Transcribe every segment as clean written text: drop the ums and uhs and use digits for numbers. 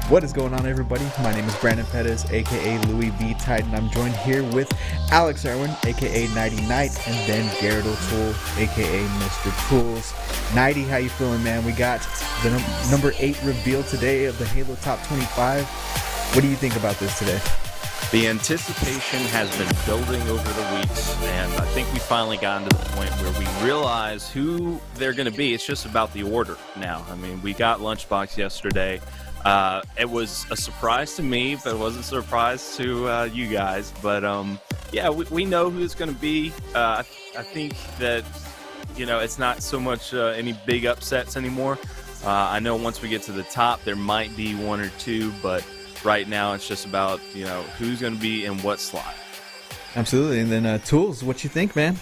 What is going on, everybody? My name is Brandon Pettis, aka Louis V. Titan. I'm joined here with Alex Irwin, aka Nighty Knight, and then Garrett O'Toole, aka Mr. Tools. Nighty, how you feeling, man? We got the number 8 reveal today of the Halo Top 25. What do you think about this today? The anticipation has been building over the weeks, and I think we finally gotten to the point where we realize who they're going to be. It's just about the order now. I mean, we got Lunchbox yesterday. It was a surprise to me, but it wasn't a surprise to you guys. But yeah, we know who it's going to be. I think that, you know, it's not so much any big upsets anymore. I know once we get to the top, there might be one or two, but right now it's just about, you know, who's going to be in what slot. Absolutely. And then Tools, what you think, man?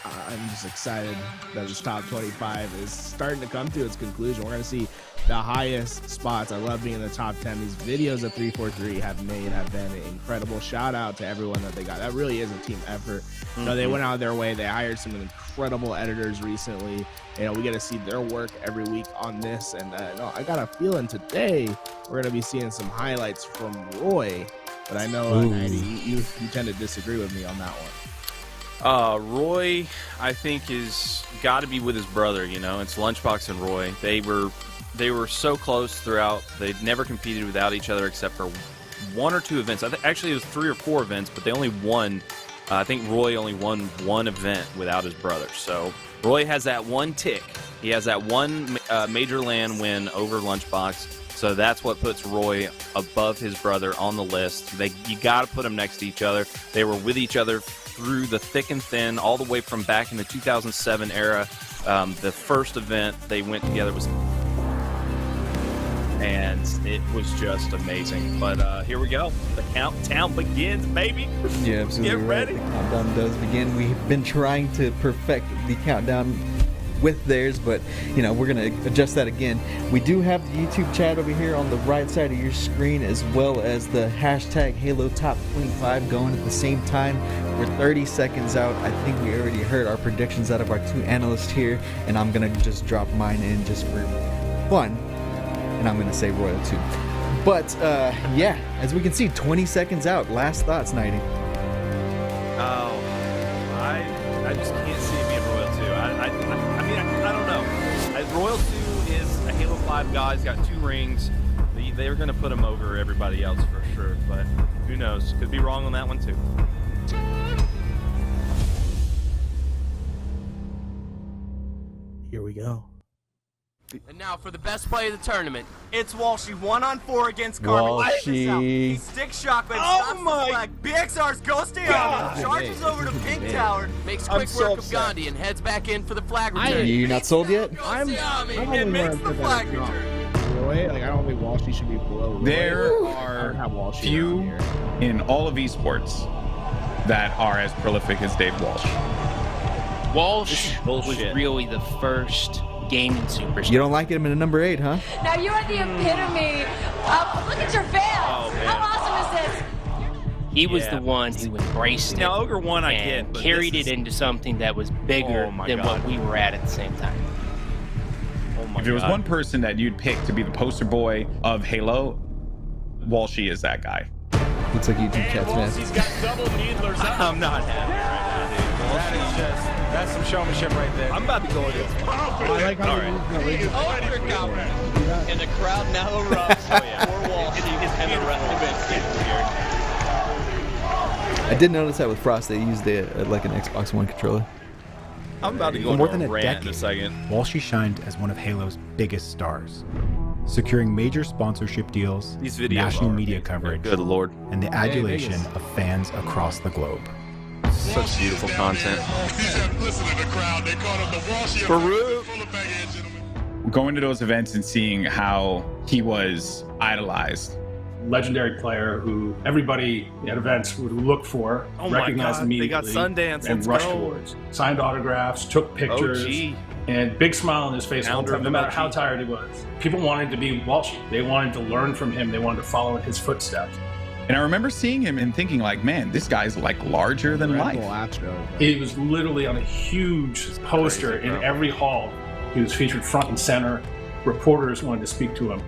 I'm just excited that this top 25 is starting to come to its conclusion. We're going to see the highest spots. I love being in the top 10. These videos that 343 have made have been incredible. Shout out to everyone that they got. That really is a team effort. You know, they went out of their way. They hired some incredible editors recently. You know, we get to see their work every week on this. And no, I got a feeling today we're going to be seeing some highlights from Roy. But I know, Andy, you tend to disagree with me on that one. Roy, I think, is got to be with his brother. You know, it's Lunchbox and Roy. They were so close throughout. They never competed without each other except for one or two events. Actually, it was 3 or 4 events, but they only won. I think Roy only won one event without his brother. So Roy has that one tick. He has that one major LAN win over Lunchbox. So that's what puts Roy above his brother on the list. You got to put them next to each other. They were with each other through the thick and thin, all the way from back in the 2007 era. The first event they went together was, and it was just amazing. But here we go. The countdown begins, baby. Yeah, absolutely. Get ready. The countdown does begin. We've been trying to perfect the countdown with theirs, but you know, we're gonna adjust that again. We do have the YouTube chat over here on the right side of your screen, as well as the hashtag Halo Top 25 going at the same time. We're 30 seconds out. I think we already heard our predictions out of our 2 analysts here, and I'm gonna just drop mine in just for fun, and I'm gonna say Royal 2. But yeah, as we can see, 20 seconds out. Last thoughts, Nighty. Oh, I just can't see it being Royal 2. I don't know. Royal 2 is a Halo 5 guy. He's got 2 rings. They're going to put him over everybody else for sure, but who knows? Could be wrong on that one too. Here we go. And now for the best play of the tournament. It's Walshy 1-on-4 against Carmen. Walshy. He sticks shotgun, stops the flag. BXR's ghosting on him, charges over to Pink Tower. Makes quick work of Gandhi and heads back in for the flag return. You not sold yet? And makes the flag return. Roy, like, I don't think Walshy should be below Roy. There are few in all of esports that are as prolific as Dave Walsh. Walsh was really the first gaming superstar. You don't like him in a number 8, huh? Now you are the epitome of, look at your fans. Oh, man. How awesome is this? He was the one who embraced it. Now, Ogre 1 I and get, but carried this it into something that was bigger than what we were at the same time. Oh my If there was God. one person that you'd pick to be the poster boy of Halo, Walshy is that guy. Looks like YouTube chat's man. got double needlers up. I'm not happy right now, dude. That is just, that's some showmanship right there. I'm about to go against. I like how And the crowd now erupts for Walsh and the rest of it. I did notice that with Frost, they used like an Xbox One controller. I'm about to go more into than a a rant in decade, a second. Walshy shined as one of Halo's biggest stars, securing major sponsorship deals, These videos national are media amazing. coverage, Good Lord. and the adulation of fans across the globe. Such beautiful content. Going to those events and seeing how he was idolized. Legendary player who everybody at events would look for, Oh my recognized God, they got immediately, Sundance, and let's rushed go. towards. Signed autographs, took pictures, OG. and big smile on his face all the Founder time, no of matter OG. how tired he was. People wanted to be Walshy. They wanted to learn from him. They wanted to follow in his footsteps. And I remember seeing him and thinking like, man, this guy's like larger than life. He was literally on a huge poster crazy, in bro. every hall. He was featured front and center. Reporters wanted to speak to him.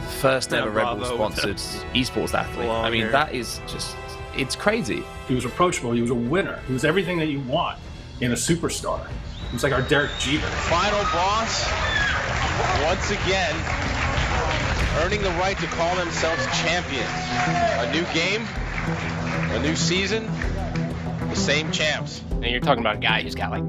first ever Red Bull Bravo sponsored esports athlete. I mean, that is just, it's crazy. He was approachable. He was a winner. He was everything that you want in a superstar. He was like our Derek Jeter. Final boss, once again, earning the right to call themselves champions. A new game, a new season, the same champs. And you're talking about a guy who's got like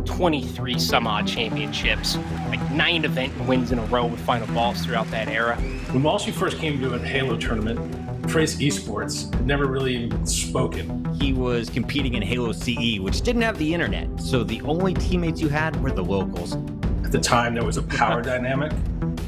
23 some odd championships, like 9 event wins in a row with final boss throughout that era. When Walshy first came to a Halo tournament, Trace Esports had never really even spoken. He was competing in Halo CE, which didn't have the internet, so the only teammates you had were the locals. At the time, there was a power dynamic.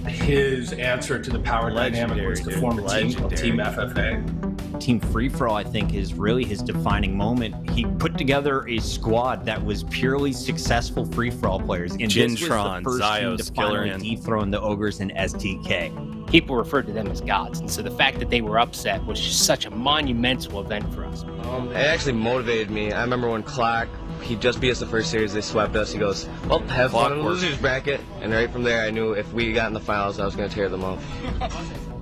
His answer to the power dynamic was to form a team called Team FFA. Team Free For All, I think, is really his defining moment. He put together a squad that was purely successful Free For All players, and Gintron, this was the first team to finally dethrone the Ogres and STK. People referred to them as gods, and so the fact that they were upset was just such a monumental event for us. It actually motivated me. I remember when Clark, he just beat us the first series, they swept us. He goes, well, have fun in the losers bracket. And right from there, I knew if we got in the finals, I was going to tear them up.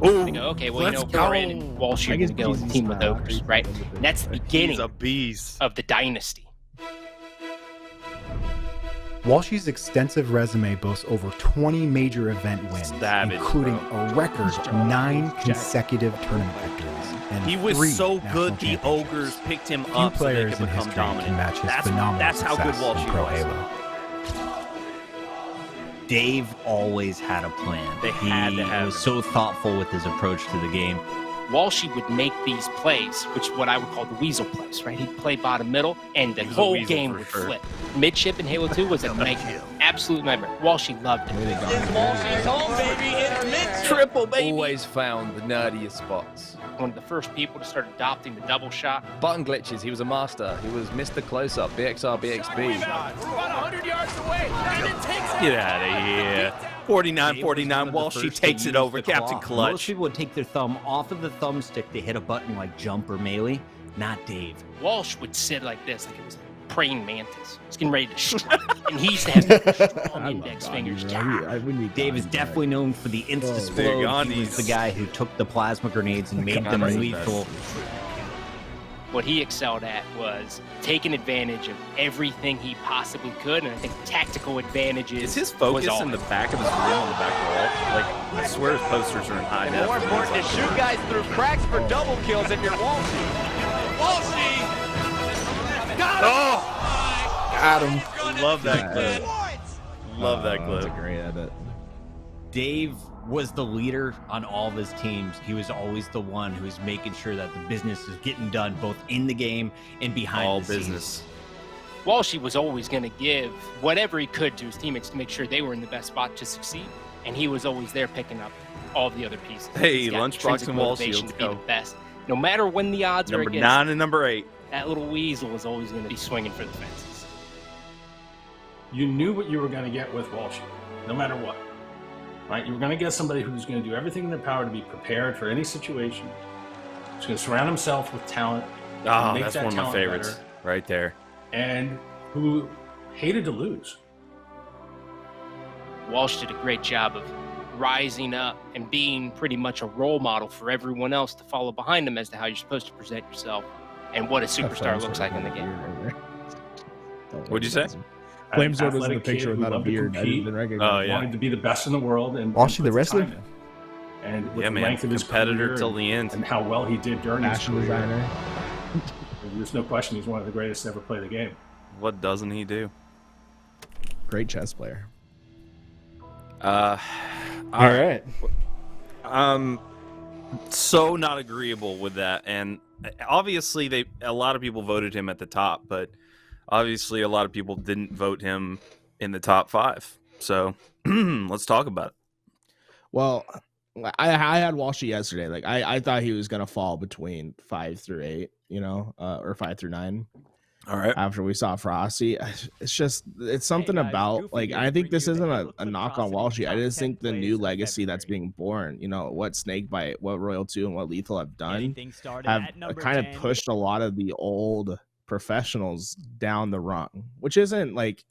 Ooh, go, okay, well, you know, Corin and Walshy are going to go with the team with Ogres, right? And that's the beginning of the dynasty. Walshy's extensive resume boasts over 20 major event wins, including a record 9 consecutive tournament victories. And he was 3 so national good, the championships. Ogres picked him Few up so they players could in become history dominant. can match his phenomenal That's how good success Walshy in Pro was. Halo. Dave always had a plan. He was so thoughtful with his approach to the game. Walshy would make these plays, which what I would call the weasel plays, right? He'd play bottom middle, and the whole game would flip. Midship in Halo 2 was a nightmare. Absolute nightmare. Walshy loved it. Walshy's home, baby. Intermix. Triple, baby. Always found the nerdiest spots. One of the first people to start adopting the double shot. Button glitches, he was a master. He was Mr. Close-Up, BXR, BXB. We're about 100 yards away, and it takes Get out of here. 49-49, Walshy takes it over, Captain Clutch. Most people would take their thumb off of the thumbstick to hit a button like jump or melee, not Dave. Walsh would sit like this, like it was a praying mantis. He's getting ready to strike. And he used to have strong index fingers. Dave is definitely known for the insta-explode. He was the guy who took the plasma grenades and made them lethal. What he excelled at was taking advantage of everything he possibly could, and I think tactical advantages. Is his focus in the back of his room on the back wall? Like, I swear his posters are in high def. more important to shoot guys through cracks for double kills if you're Walshy. Walshy! Got him. Love that clip. Love that clip. That's a great edit. Dave was the leader on all of his teams. He was always the one who was making sure that the business is getting done both in the game and behind all the business. scenes. Walshy was always going to give whatever he could to his teammates to make sure they were in the best spot to succeed, and he was always there picking up all the other pieces. Hey, He's got Lunchbox intrinsic and Walshy, motivation let's to be go. the best. No matter when the odds are Number against 9 and number 8. that little weasel was always going to be swinging for the fences. You knew what you were going to get with Walshy, no matter what. Right? You were going to get somebody who's going to do everything in their power to be prepared for any situation. He's going to surround himself with talent. Oh, make that's that one of my talent favorites better, right there. and who hated to lose. Walsh did a great job of rising up and being pretty much a role model for everyone else to follow behind him as to how you're supposed to present yourself and what a superstar looks like in the game. What'd you say? Flamesword was in the Athletic picture kid who without a loved to beard. I compete, didn't even recognize Oh, him. yeah. wanted to be the best in the world, and Walshy put the wrestler? time in. And with Yeah, the man. length of his Competitor career till the end. and how well he did during his Fashion career, designer. there's no question he's one of the greatest to ever play the game. What doesn't he do? Great chess player. All right. So not agreeable with that, and obviously a lot of people voted him at the top, but obviously a lot of people didn't vote him in the top 5. So let's talk about it. Well, I had Walshy yesterday. Like I thought he was gonna fall between 5 through 8, or 5 through 9. All right. After we saw Frosty, it's something about like I think this isn't a knock on Walshy. I just think the new legacy that's being born, what Snakebite, what Royal 2, and what Lethal have done have kind of pushed a lot of the old professionals down the rung, which isn't like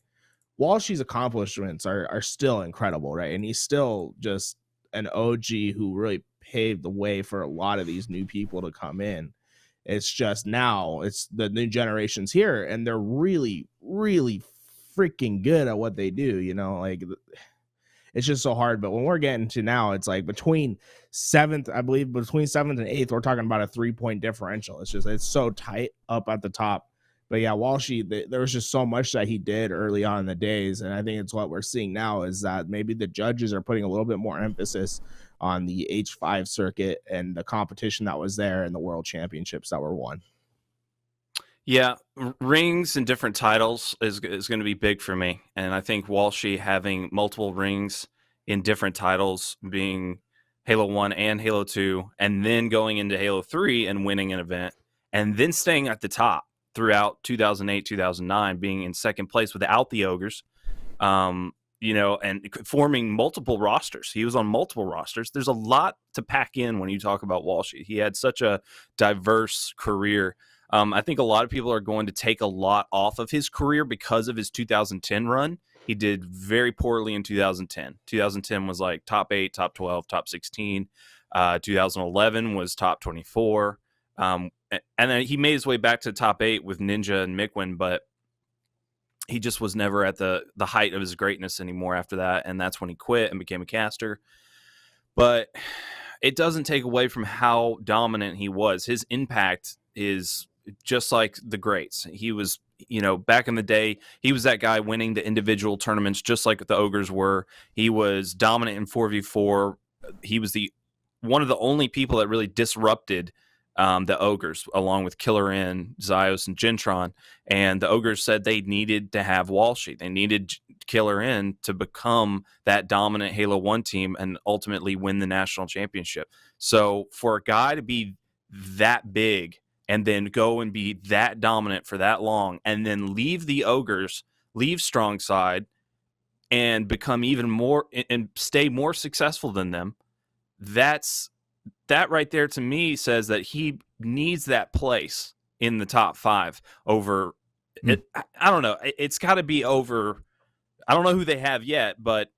Walshy's accomplishments are still incredible, right? And he's still just an OG who really paved the way for a lot of these new people to come in. It's just now it's the new generations here, and they're really, really freaking good at what they do. You know, like it's just so hard. But when we're getting to now, it's like between 7th and 8th, we're talking about a 3-point differential. It's so tight up at the top. But yeah, Walshy, there was just so much that he did early on in the days. And I think it's what we're seeing now is that maybe the judges are putting a little bit more emphasis on the H5 circuit and the competition that was there and the world championships that were won. Yeah, rings and different titles is going to be big for me. And I think Walshy having multiple rings in different titles, being Halo 1 and Halo 2, and then going into Halo 3 and winning an event, and then staying at the top throughout 2008, 2009, being in second place without the Ogres, you know, and forming multiple rosters. He was on multiple rosters. There's a lot to pack in when you talk about Walshy. He had such a diverse career. I think a lot of people are going to take a lot off of his career because of his 2010 run. He did very poorly in 2010. 2010 was like top 8, top 12, top 16. 2011 was top 24. And then he made his way back to top 8 with Ninja and Mikwin, but he just was never at the height of his greatness anymore after that. And that's when he quit and became a caster. But it doesn't take away from how dominant he was. His impact is just like the greats. He was, you know, back in the day, he was that guy winning the individual tournaments just like the Ogres were. He was dominant in 4v4. He was one of the only people that really disrupted the Ogres, along with Killer N, Zyos, and Gentron. And the Ogres said they needed to have Walshy. They needed Killer N to become that dominant Halo 1 team and ultimately win the national championship. So for a guy to be that big and then go and be that dominant for that long and then leave the Ogres, leave Strong Side, and become even more and stay more successful than them, that right there to me says that he needs that place in the top 5 over it. I don't know. It's got to be over. I don't know who they have yet, but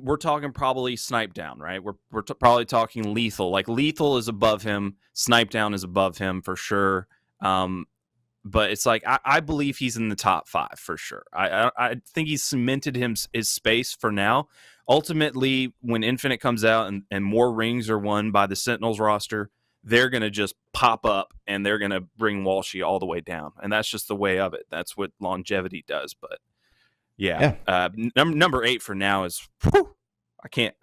we're talking probably Snipe Down, right? We're probably talking Lethal. Like Lethal is above him. Snipe Down is above him for sure. But it's like I believe he's in the top 5 for sure. I think he's cemented his space for now. Ultimately, when Infinite comes out and more rings are won by the Sentinels roster, they're going to just pop up and they're going to bring Walshy all the way down. And that's just the way of it. That's what longevity does. But yeah. Number 8 for now is, I can't.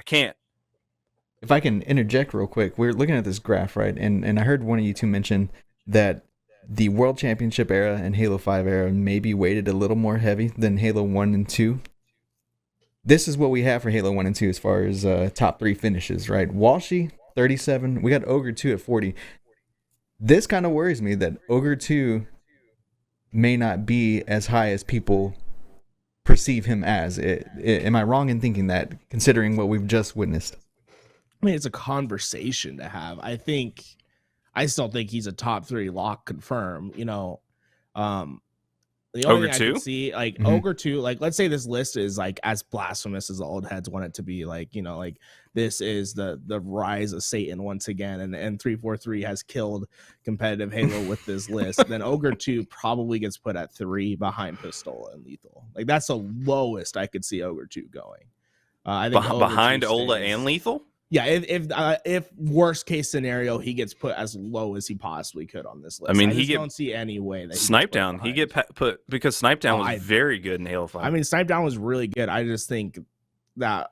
If I can interject real quick, we're looking at this graph, right? And I heard one of you two mention that the World Championship era and Halo 5 era maybe weighted a little more heavy than Halo 1 and 2. This is what we have for Halo 1 and 2 as far as top 3 finishes, right? Walshy, 37. We got Ogre 2 at 40. This kind of worries me that Ogre 2 may not be as high as people perceive him as. Am I wrong in thinking that, considering what we've just witnessed? I mean, it's a conversation to have. I still think he's a top 3 lock confirm, you know. The only Ogre thing 2? I can see, like Ogre 2, like let's say this list is like as blasphemous as the old heads want it to be, like, you know, like this is the rise of Satan once again, and 343 has killed competitive Halo with this list. Then Ogre 2 probably gets put at 3 behind Pistola and Lethal. Like that's the lowest I could see Ogre 2 going. I think behind Ola and Lethal. Yeah, if worst case scenario, he gets put as low as he possibly could on this list. I mean, don't see any way that Snipe Down. He get put because Snipe Down was very good in Halo 5. I mean, Snipe Down was really good. I just think that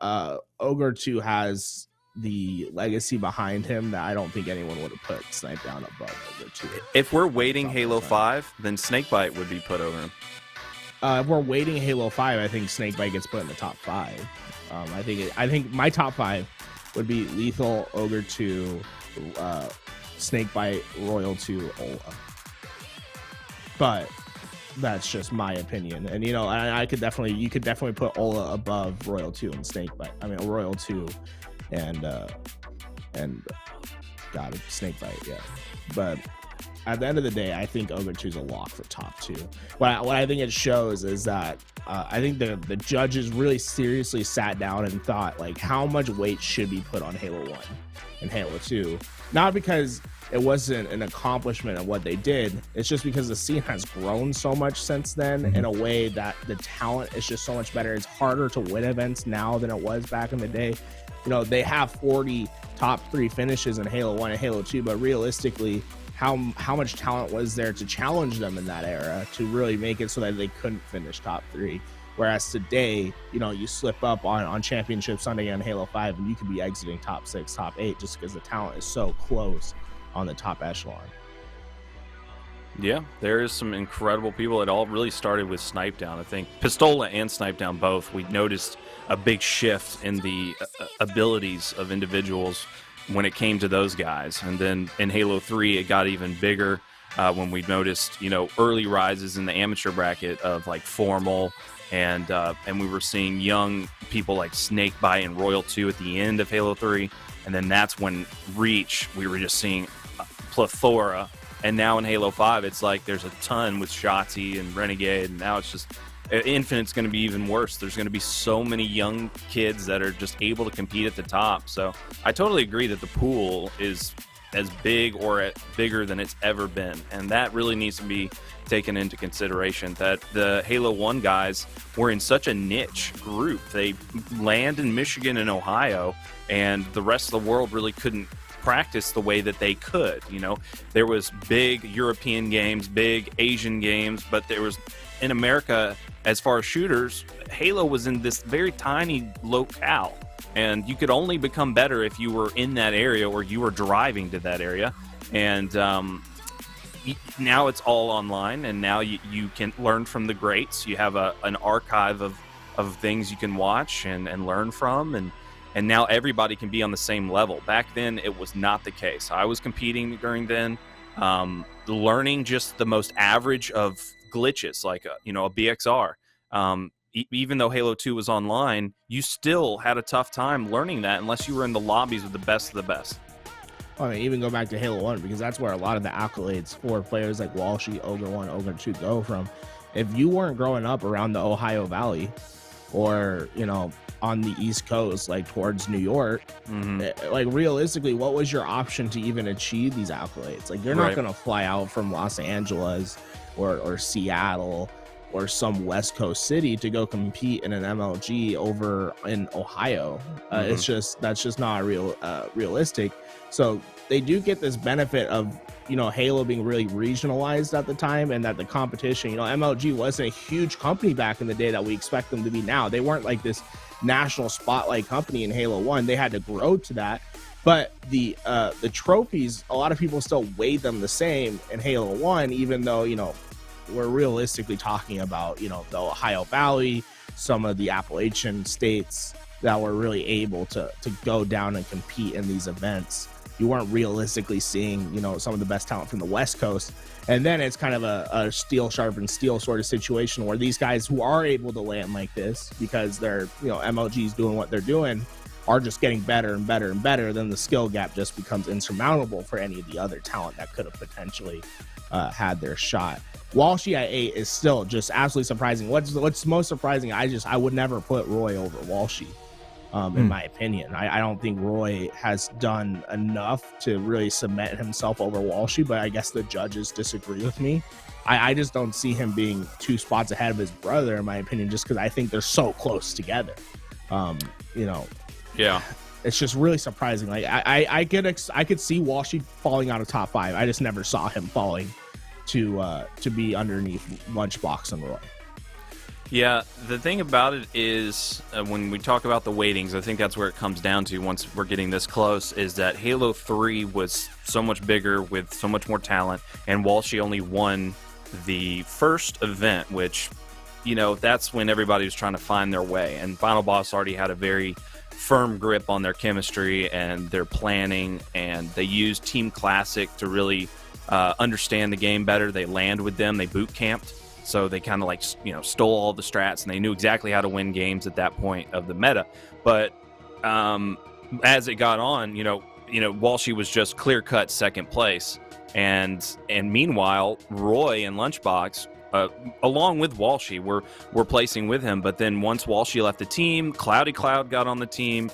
Ogre 2 has the legacy behind him that I don't think anyone would have put Snipe Down above Ogre 2. If we're waiting Halo 5, then Snakebite would be put over him. If we're waiting Halo 5, I think Snakebite gets put in the top 5. I think my top 5 would be Lethal, Ogre 2, Snakebite, Royal 2, Ola. But that's just my opinion. And you know, you could definitely put Ola above Royal 2 and Snakebite. I mean, Royal 2 and Snakebite, yeah. But at the end of the day, I think Ogre 2 is a lock for top 2. What I think it shows is that I think the judges really seriously sat down and thought, like, how much weight should be put on Halo 1 and Halo 2. Not because it wasn't an accomplishment of what they did. It's just because the scene has grown so much since then in a way that the talent is just so much better. It's harder to win events now than it was back in the day. You know, they have 40 top 3 finishes in Halo 1 and Halo 2, but realistically, how much talent was there to challenge them in that era to really make it so that they couldn't finish top 3? Whereas today, you know, you slip up on Championship Sunday on Halo 5 and you could be exiting top 6, top 8 just because the talent is so close on the top echelon. Yeah, there is some incredible people. It all really started with Snipe Down. I think Pistola and Snipe Down both, we noticed a big shift in the abilities of individuals when it came to those guys. And then in Halo 3, it got even bigger when we noticed, you know, early rises in the amateur bracket of like Formal, and we were seeing young people like Snakebite and Royal 2 at the end of Halo 3. And then that's when Reach, we were just seeing a plethora. And now in Halo 5, it's like there's a ton with Shotzi and Renegade, and now it's just Infinite's going to be even worse. There's going to be so many young kids that are just able to compete at the top. So I totally agree that the pool is as big or bigger than it's ever been, and that really needs to be taken into consideration, that the Halo 1 guys were in such a niche group. They land in Michigan and Ohio, and the rest of the world really couldn't practice the way that they could. You know, there was big European games, big Asian games, but there was, in America, as far as shooters, Halo was in this very tiny locale, and you could only become better if you were in that area or you were driving to that area. And now it's all online, and now you can learn from the greats. You have an archive of things you can watch and learn from, and now everybody can be on the same level. Back then, it was not the case. I was competing during then, learning just the most average of glitches, like a BXR. Even though Halo 2 was online, you still had a tough time learning that unless you were in the lobbies with the best of the best. I mean, even go back to Halo 1, because that's where a lot of the accolades for players like Walshy, Ogre 1, Ogre 2 go from. If you weren't growing up around the Ohio Valley or, you know, on the East Coast, like towards New York, like realistically, what was your option to even achieve these accolades? Like, you're not going to fly out from Los Angeles or Seattle or some West Coast city to go compete in an MLG over in Ohio. It's just, that's just not realistic. So they do get this benefit of, you know, Halo being really regionalized at the time, and that the competition, you know, MLG wasn't a huge company back in the day that we expect them to be now. They weren't like this national spotlight company in Halo 1. They had to grow to that. But the trophies, a lot of people still weighed them the same in Halo 1, even though, you know, we're realistically talking about, you know, the Ohio Valley, some of the Appalachian states that were really able to go down and compete in these events. You weren't realistically seeing, you know, some of the best talent from the West Coast. And then it's kind of a steel sharpened steel sort of situation where these guys who are able to land like this, because they're, you know, MLG's doing what they're doing, are just getting better and better and better. Then the skill gap just becomes insurmountable for any of the other talent that could have potentially had their shot. Walshy at 8 is still just absolutely surprising. What's most surprising, I would never put Roy over Walshy, in my opinion. I don't think Roy has done enough to really cement himself over Walshy, but I guess the judges disagree with me. I just don't see him being 2 spots ahead of his brother, in my opinion, just because I think they're so close together. You know, yeah, it's just really surprising. Like I could see Walshy falling out of top 5. I just never saw him falling to be underneath Lunchbox and Roy. Yeah, the thing about it is, when we talk about the weightings, I think that's where it comes down to once we're getting this close, is that Halo 3 was so much bigger with so much more talent, and Walshy only won the first event, which, you know, that's when everybody was trying to find their way, and Final Boss already had a very firm grip on their chemistry and their planning, and they used Team Classic to really understand the game better. They land with them, they boot camped. So they kind of like, you know, stole all the strats, and they knew exactly how to win games at that point of the meta. But as it got on, you know, Walshy was just clear-cut second place. And meanwhile, Roy and Lunchbox, along with Walshy, were placing with him. But then once Walshy left the team, Cloudy Cloud got on the team.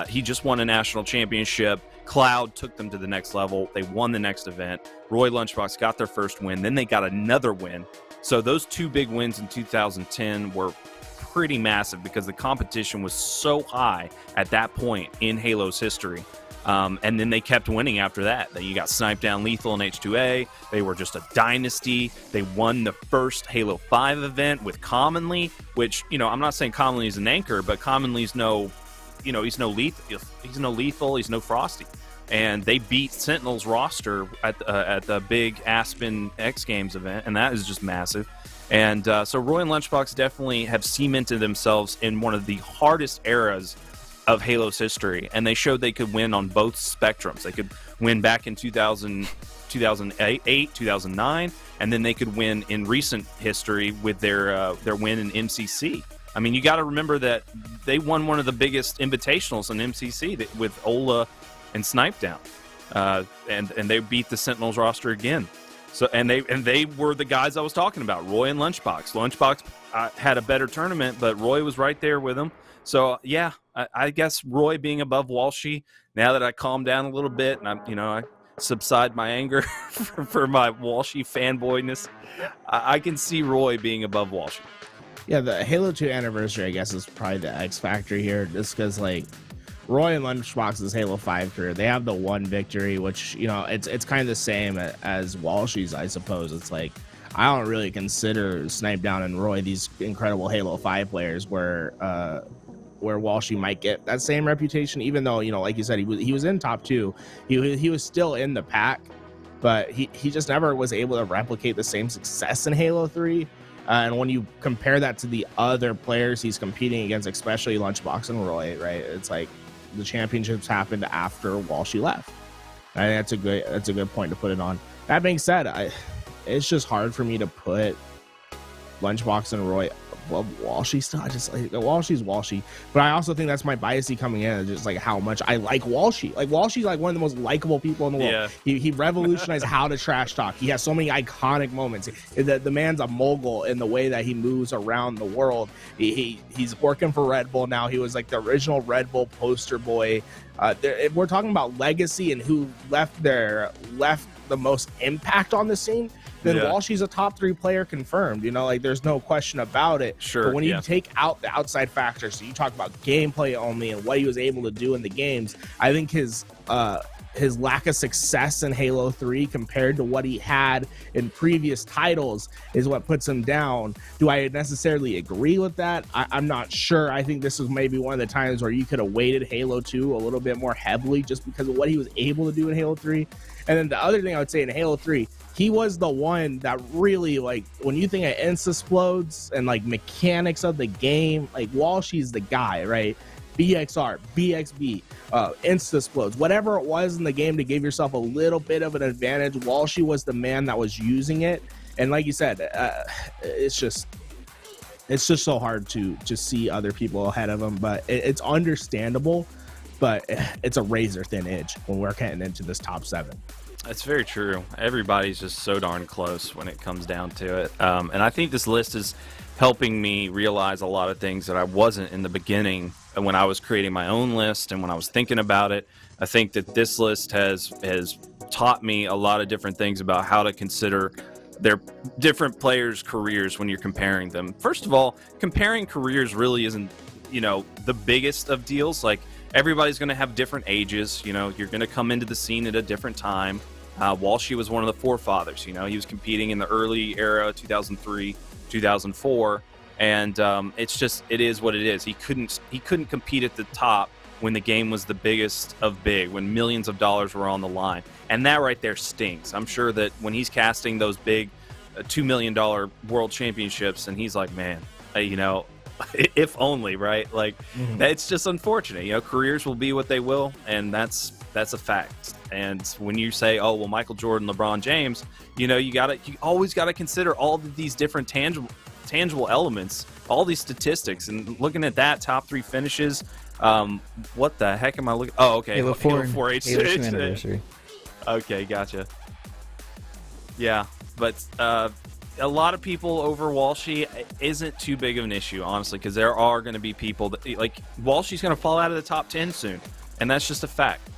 He just won a national championship. Cloud took them to the next level. They won the next event. Roy Lunchbox got their first win. Then they got another win. So those two big wins in 2010 were pretty massive because the competition was so high at that point in Halo's history. And then they kept winning after that. Then you got Snipe Down Lethal and H2A. They were just a dynasty. They won the first Halo 5 event with Commonly, which, I'm not saying Commonly is an anchor, but Commonly's he's no lethal, he's no Frosty. And they beat Sentinel's roster at the big Aspen X Games event, and that is just massive. And so Roy and Lunchbox definitely have cemented themselves in one of the hardest eras of Halo's history, and they showed they could win on both spectrums. They could win back in 2008, 2009, and then they could win in recent history with their win in MCC. I mean, you got to remember that they won one of the biggest invitationals in MCC with Ola and Snipe Down, and they beat the Sentinels roster again. So and they were the guys I was talking about, Roy and Lunchbox. Lunchbox had a better tournament, but Roy was right there with him. So yeah, I guess Roy being above Walshy. Now that I calm down a little bit and I subside my anger for my Walshy fanboyness, I can see Roy being above Walshy. Yeah, the Halo 2 anniversary, I guess, is probably the X factor here, just because Roy and Lunchbox's Halo 5 career, they have the one victory, which it's kind of the same as Walshy's, I suppose. It's I don't really consider Snipe Down and Roy these incredible Halo 5 players where Walshy might get that same reputation, even though, like you said, he was in top 2. He was still in the pack, but he just never was able to replicate the same success in Halo 3. And when you compare that to the other players he's competing against, especially Lunchbox and Roy, right? It's the championships happened after Walshy left. I think that's a good point to put it on. That being said, it's just hard for me to put Lunchbox and Roy above Walshy still. I just Walshy's Walshy, but I also think that's my biasy coming in, just how much I like Walshy. Walshy's one of the most likable people in the world. Yeah. He revolutionized how to trash talk. He has so many iconic moments. The man's a mogul in the way that he moves around the world. He's working for Red Bull now. He was the original Red Bull poster boy. If we're talking about legacy and who left the most impact on the scene, then Walshy's a top 3 player confirmed. There's no question about it. Sure. But when you take out the outside factors, so you talk about gameplay only and what he was able to do in the games, I think his lack of success in Halo 3 compared to what he had in previous titles is what puts him down. Do I necessarily agree with that? I'm not sure. I think this is maybe one of the times where you could have weighted Halo 2 a little bit more heavily just because of what he was able to do in Halo 3. And then the other thing I would say in Halo 3, he was the one that really, when you think of Instasplodes and mechanics of the game, Walshy's the guy, right? BXR, BXB, Instasplodes, whatever it was in the game to give yourself a little bit of an advantage, Walshy was the man that was using it. And like you said, it's just so hard to see other people ahead of him, but it's understandable. But it's a razor thin edge when we're getting into this top 7. That's very true. Everybody's just so darn close when it comes down to it. And I think this list is helping me realize a lot of things that I wasn't in the beginning when I was creating my own list and when I was thinking about it. I think that this list has taught me a lot of different things about how to consider their different players' careers when you're comparing them. First of all, comparing careers really isn't, the biggest of deals. Everybody's going to have different ages. You're going to come into the scene at a different time. Walshy was one of the forefathers. He was competing in the early era, 2003, 2004, and it is what it is. He couldn't compete at the top when the game was the biggest of big, when millions of dollars were on the line, and that right there stinks. I'm sure that when he's casting those big $2 million world championships, and he's like, man, if only, right? It's just unfortunate. Careers will be what they will, and that's a fact. And when you say, oh well, Michael Jordan, LeBron James, you always gotta consider all of these different tangible elements, all these statistics, and looking at that top 3 finishes. What the heck am I looking? Oh, okay. Halo 4 Halo 4 anniversary. Okay, gotcha. Yeah, but a lot of people over Walshy isn't too big of an issue, honestly, because there are going to be people that, like, Walshy's going to fall out of the top 10 soon, and that's just a fact.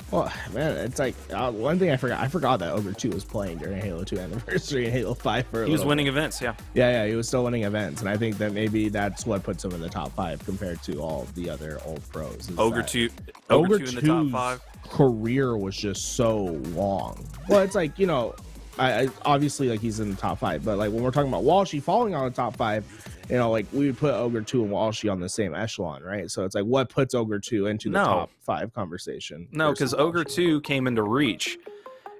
Well, man, it's like one thing I forgot that Ogre 2 was playing during Halo 2 Anniversary and Halo 5 for He was winning events, yeah. Yeah, he was still winning events, and I think that maybe that's what puts him in the top 5 compared to all the other old pros. Ogre 2 in the top 5. Career was just so long. Well, it's like, you know, I obviously, like, he's in the top 5, but like when we're talking about Walshy falling on the top 5, you know, like we would put Ogre 2 and Walshy on the same echelon, right? So it's like, what puts Ogre 2 into the top 5 conversation? No, because Ogre 2 came into Reach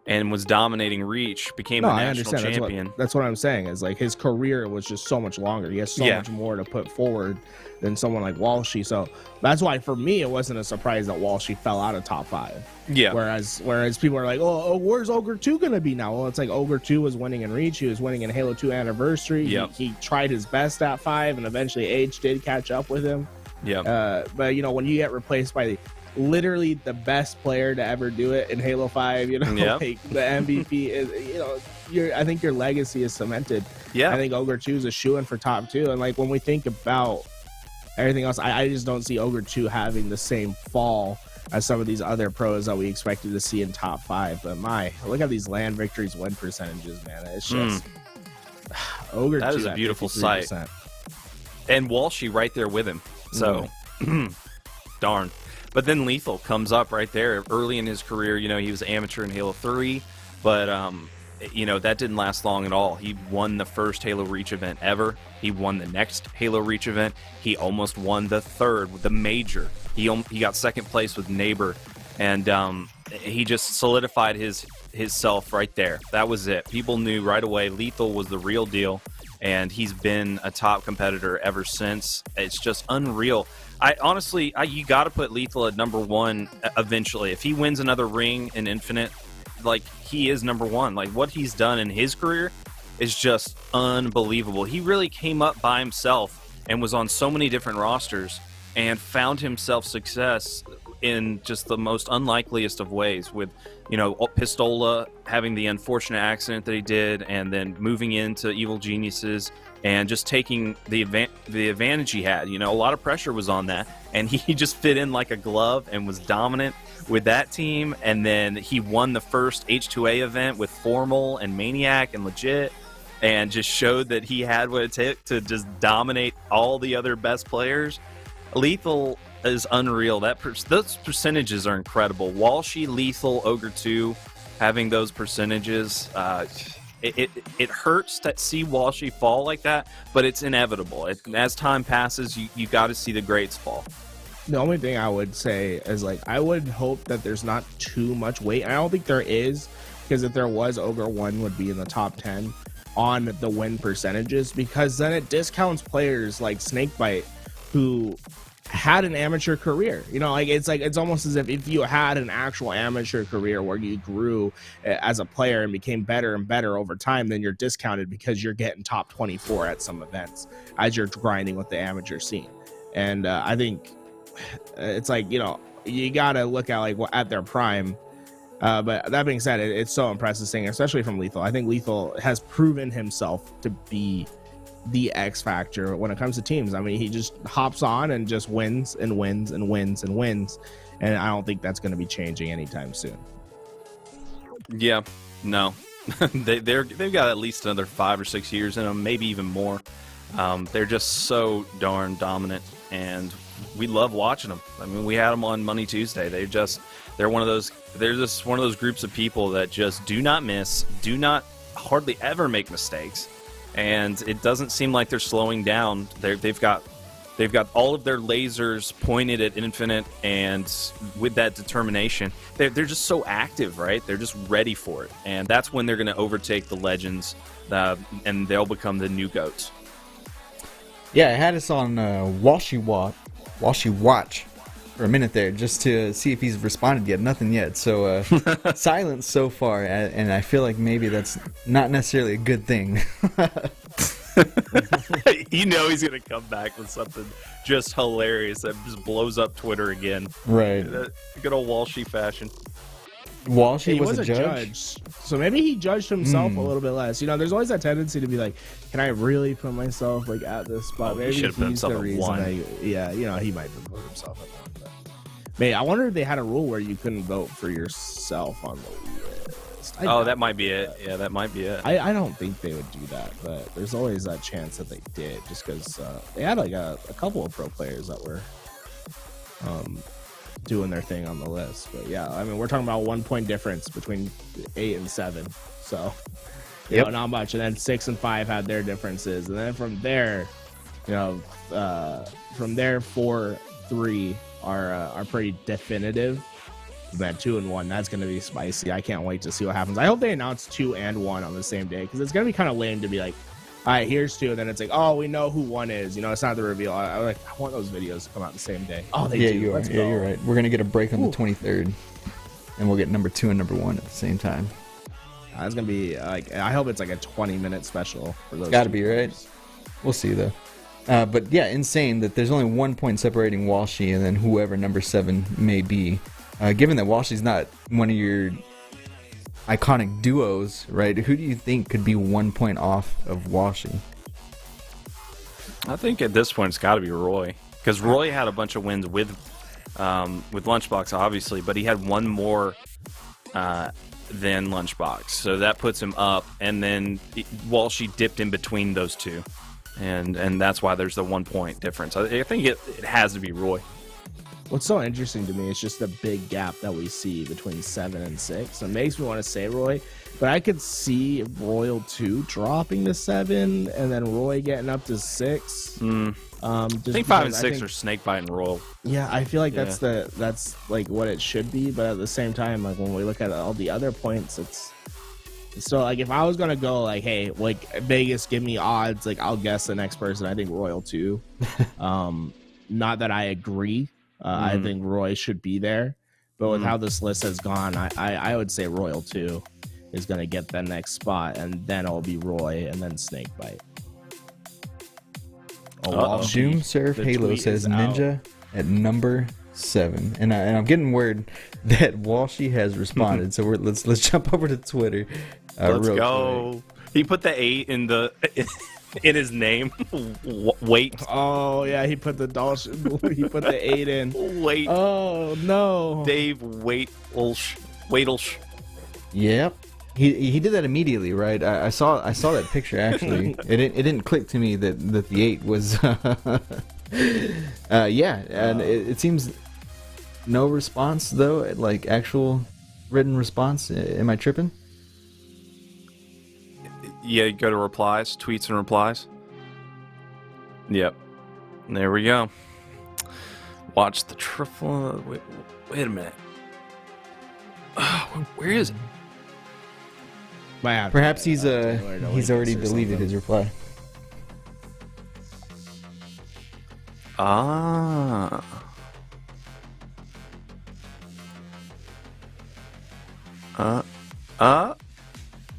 and was dominating Reach, became the national champion. That's what I'm saying, is like his career was just so much longer. He has so much more to put forward than someone like Walshy. So that's why for me it wasn't a surprise that Walshy fell out of top 5. Yeah. Whereas people are like, oh, where's Ogre 2 gonna be now? Well, it's like Ogre 2 was winning in Reach. He was winning in Halo 2 Anniversary. Yep. He tried his best at 5, and eventually age did catch up with him. Yeah. But you know, when you get replaced by literally the best player to ever do it in Halo 5, you know, like the MVP is, you know, I think your legacy is cemented. Yeah. I think Ogre 2 is a shoo-in for top 2. And like when we think about everything else, I just don't see Ogre 2 having the same fall as some of these other pros that we expected to see in top 5. But look at these land victories win percentages, man. It's just Ogre 2. That is a beautiful sight. And Walshy right there with him. So darn. But then Lethal comes up right there early in his career. You know, he was amateur in Halo 3, but you know, that didn't last long at all. He won the first Halo Reach event ever. He won the next Halo Reach event. He almost won the third, the major. He got second place with Neighbor, and he just solidified his self right there. That was it. People knew right away Lethal was the real deal, and he's been a top competitor ever since. It's just unreal. I honestly, you got to put Lethal at number 1 eventually. If he wins another ring in Infinite, like, he is number 1. Like, what he's done in his career is just unbelievable. He really came up by himself and was on so many different rosters and found himself success in just the most unlikeliest of ways, with, you know, Pistola having the unfortunate accident that he did, and then moving into Evil Geniuses and just taking the advantage he had. You know, a lot of pressure was on that, and he just fit in like a glove and was dominant with that team. And then he won the first H2A event with Formal and Maniac and Legit, and just showed that he had what it took to just dominate all the other best players. Lethal is unreal. Those percentages are incredible. Walshy, Lethal, Ogre 2, having those percentages, it hurts to see Walshy fall like that, but it's inevitable. As time passes, you got to see the greats fall. The only thing I would say is, like, I would hope that there's not too much weight. I don't think there is, because if there was, Ogre 1 would be in the top 10 on the win percentages, because then it discounts players like Snakebite who had an amateur career. You know, like it's almost as if you had an actual amateur career where you grew as a player and became better and better over time, then you're discounted because you're getting top 24 at some events as you're grinding with the amateur scene. And I think it's like, you know, you gotta look at like at their prime. But that being said, it's so impressive seeing, especially from Lethal. I think Lethal has proven himself to be the X factor when it comes to teams. I mean, he just hops on and just wins and wins and wins and wins, and I don't think that's going to be changing anytime soon. Yeah, no. they've got at least another 5 or 6 years in them, maybe even more. They're just so darn dominant, and we love watching them. I mean, we had them on Money Tuesday. They're just one of those groups of people that just do not miss, do not hardly ever make mistakes. And it doesn't seem like they're slowing down. They've got all of their lasers pointed at Infinite, and with that determination, they're just so active, right? They're just ready for it, and that's when they're going to overtake the legends, and they'll become the new GOATs. Yeah, I had us on Walshy Watch for a minute there just to see if he's responded yet. Nothing yet. So silence so far, and I feel like maybe that's not necessarily a good thing. You know he's going to come back with something just hilarious that just blows up Twitter again. Right. Good old Walshy fashion. Walshy he was a judge? so maybe he judged himself a little bit less. You know, there's always that tendency to be like, can I really put myself like at this spot? Maybe he should have put himself at 1. Yeah, you know, he might have put himself at 1. But, man, I wonder if they had a rule where you couldn't vote for yourself on the list. That might be it. Yeah, that might be it. I don't think they would do that, but there's always that chance that they did, just because they had like a couple of pro players that were doing their thing on the list. But yeah, I mean, we're talking about 1 point difference between 8 and 7, so you know, not much. And then 6 and 5 had their differences, and then from there, you know, from there 4, 3 are pretty definitive. Man, 2 and 1, that's gonna be spicy. I can't wait to see what happens. I hope they announce 2 and 1 on the same day, because it's gonna be kind of lame to be like, all right, here's 2, and then it's like, oh, we know who 1 is. You know, it's not the reveal. I want those videos to come out the same day. Oh, they do. You're right. We're gonna get a break on the 23rd, and we'll get number 2 and number 1 at the same time. It's gonna be like, I hope it's like a 20-minute special for those. It's gotta be, right? We'll see though. But yeah, insane that there's only 1 point separating Walshy and then whoever number 7 may be. Given that Walshy's not one of your iconic duos, right? Who do you think could be 1 point off of Walshy? I think at this point it's got to be Roy, because Roy had a bunch of wins with Lunchbox, obviously, but he had one more than Lunchbox, so that puts him up. And then Walshy dipped in between those two, and that's why there's the 1 point difference. I think it has to be Roy. What's so interesting to me is just the big gap that we see between 7 and 6. It makes me want to say Roy, but I could see Royal 2 dropping to 7 and then Roy getting up to 6. I think 5 and 6 are Snakebite and Royal. Yeah, I feel like that's like what it should be, but at the same time, like when we look at all the other points, it's so like if I was gonna go like, hey, like Vegas, give me odds, like I'll guess the next person. I think Royal 2. Not that I agree. I think Roy should be there, but with how this list has gone, I would say Royal 2 is going to get the next spot, and then it'll be Roy, and then Snakebite. Doom Surf Halo says Ninja at number 7, and I'm getting word that Walshy has responded. So let's jump over to Twitter. Let's go. Quick. He put the 8 in the. In his name, wait. Oh yeah, he put the he put the 8 in. Wait. Oh no, Dave Waitelsh. Yep, he did that immediately, right? I saw that picture actually. it didn't click to me that the 8 was. Yeah, and it seems no response though, like actual written response. Am I tripping? Yeah, you go to replies, tweets and replies. Yep. There we go. Watch the triple. Wait a minute. Where is it? Perhaps he's already deleted his reply.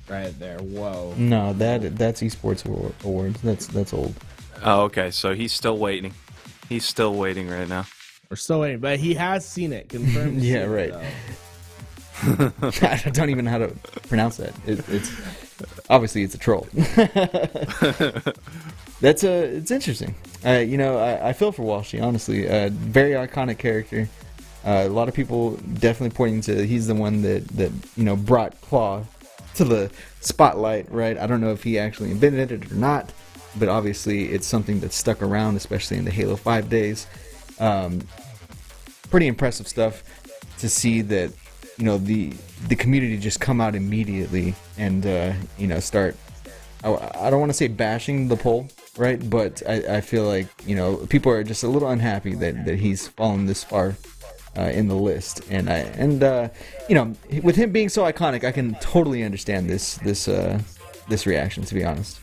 Right there. Whoa. No, that's esports awards. That's old. Oh, okay. So he's still waiting. He's still waiting right now. We're still waiting, but he has seen it. Confirmed. Yeah, right. I don't even know how to pronounce that. It's obviously it's a troll. It's interesting. I feel for Walshy, honestly. Very iconic character. A lot of people definitely pointing to he's the one that brought Claw to the spotlight, right? I don't know if he actually invented it or not, but obviously it's something that's stuck around, especially in the Halo 5 days. Pretty impressive stuff to see that the community just come out immediately and start. I don't want to say bashing the poll, right? But I feel like people are just a little unhappy that he's fallen this far in the list, and with him being so iconic, I can totally understand this reaction, to be honest.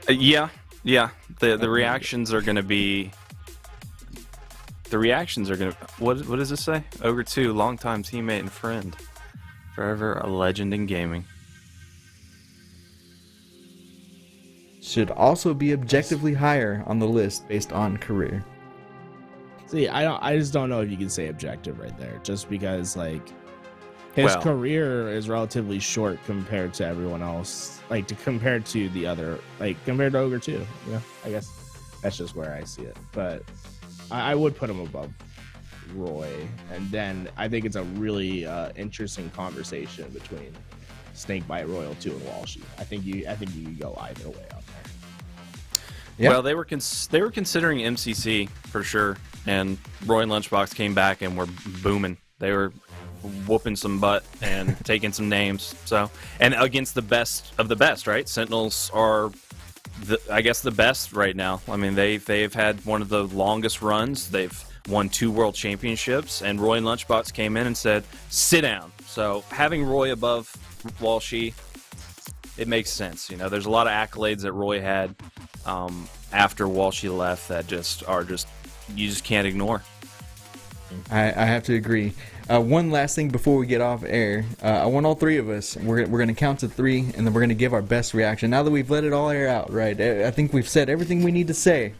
Yeah. The reactions are gonna be. The reactions are gonna. What does this say? Ogre 2, longtime teammate and friend, forever a legend in gaming. Should also be objectively higher on the list based on career. See, I just don't know if you can say objective right there, just because like his career is relatively short compared to everyone else, like compared to the other, like compared to Ogre 2. You know, I guess that's just where I see it. But I would put him above Roy, and then I think it's a really interesting conversation between Snakebite, Royal 2, and Walshy. I think you could go either way on there. Yeah. Well, they were considering MCC for sure, and Roy and Lunchbox came back and were booming. They were whooping some butt and taking some names. So, and against the best of the best, right? Sentinels are, I guess, the best right now. I mean, they've had one of the longest runs. They've won 2 world championships, and Roy and Lunchbox came in and said, "Sit down." So having Roy above Walshy, it makes sense. You know, there's a lot of accolades that Roy had after Walshy left that you just can't ignore. I have to agree. One last thing before we get off air. I want all 3 of us. We're going to count to 3, and then we're going to give our best reaction. Now that we've let it all air out, right? I think we've said everything we need to say.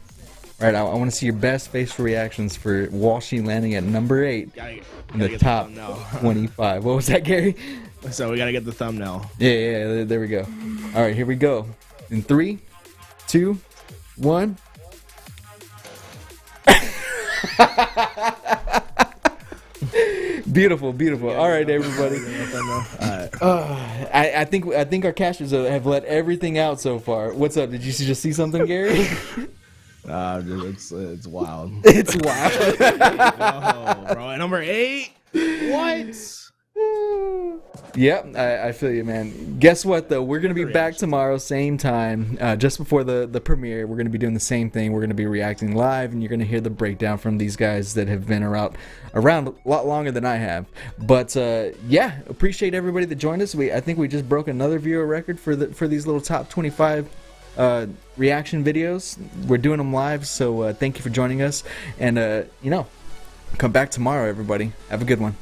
Right, I want to see your best facial reactions for Walshy landing at number 8 in the top 25. What was that, Gary? So we got to get the thumbnail. Yeah, there we go. All right, here we go. In 3, 2, 1. Beautiful. All right, everybody. I think our cashers have let everything out so far. What's up? Did you just see something, Gary? It's wild. It's wild. Oh, bro, at number 8. What? Yep, I feel you, man. Guess what, though? We're going to be back tomorrow, same time, just before the premiere. We're going to be doing the same thing. We're going to be reacting live, and you're going to hear the breakdown from these guys that have been around a lot longer than I have. But, yeah, appreciate everybody that joined us. I think we just broke another viewer record for these little top 25 reaction videos. We're doing them live, so thank you for joining us. And, come back tomorrow, everybody. Have a good one.